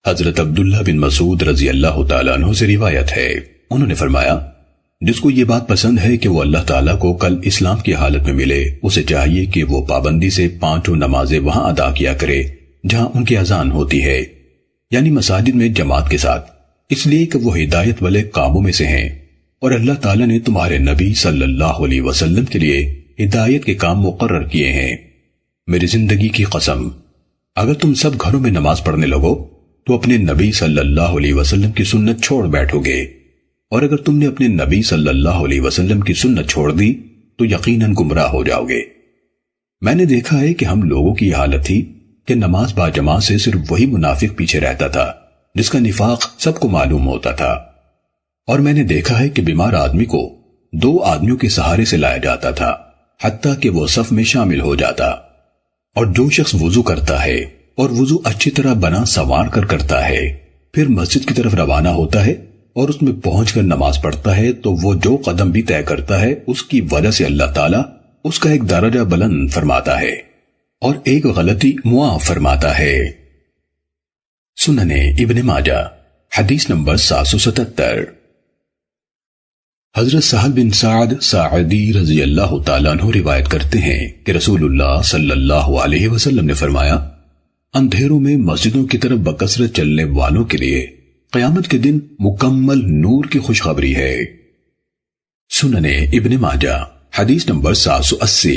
حضرت عبداللہ بن مسعود رضی اللہ تعالیٰ عنہ سے روایت ہے، انہوں نے فرمایا، جس کو یہ بات پسند ہے کہ وہ اللہ تعالیٰ کو کل اسلام کی حالت میں ملے، اسے چاہیے کہ وہ پابندی سے 5 نمازیں وہاں ادا کیا کرے جہاں ان کی اذان ہوتی ہے، یعنی مساجد میں جماعت کے ساتھ، اس لیے کہ وہ ہدایت والے کاموں میں سے ہیں، اور اللہ تعالیٰ نے تمہارے نبی صلی اللہ علیہ وسلم کے لیے ہدایت کے کام مقرر کیے ہیں۔ میری زندگی کی قسم، اگر تم سب گھروں میں نماز پڑھنے لگو تو اپنے نبی صلی اللہ علیہ وسلم کی سنت چھوڑ بیٹھو گے، اور اگر تم نے اپنے نبی صلی اللہ علیہ وسلم کی سنت چھوڑ دی تو یقیناً گمراہ ہو جاؤ گے۔ میں نے دیکھا ہے کہ ہم لوگوں کی حالت تھی کہ نماز با جماعت سے صرف وہی منافق پیچھے رہتا تھا جس کا نفاق سب کو معلوم ہوتا تھا، اور میں نے دیکھا ہے کہ بیمار آدمی کو 2 آدمیوں کے سہارے سے لایا جاتا تھا حتیٰ کہ وہ صف میں شامل ہو جاتا، اور جو شخص وضو کرتا ہے اور وضو اچھی طرح بنا سنوار کر کرتا ہے پھر مسجد کی طرف روانہ ہوتا ہے اور اس میں پہنچ کر نماز پڑھتا ہے تو وہ جو قدم بھی طے کرتا ہے اس کی وجہ سے اللہ تعالیٰ اس کا ایک درجہ بلند فرماتا ہے اور ایک غلطی معاف فرماتا ہے۔ سنن ابن ماجہ حدیث نمبر 777۔ حضرت سہل بن سعد ساعدی رضی اللہ تعالیٰ عنہ روایت کرتے ہیں کہ رسول اللہ صلی اللہ علیہ وسلم نے فرمایا، اندھیروں میں مسجدوں کی طرف بکثرت چلنے والوں کے لیے قیامت کے دن مکمل نور کی خوشخبری ہے۔ سنن ابن ماجہ حدیث نمبر 780۔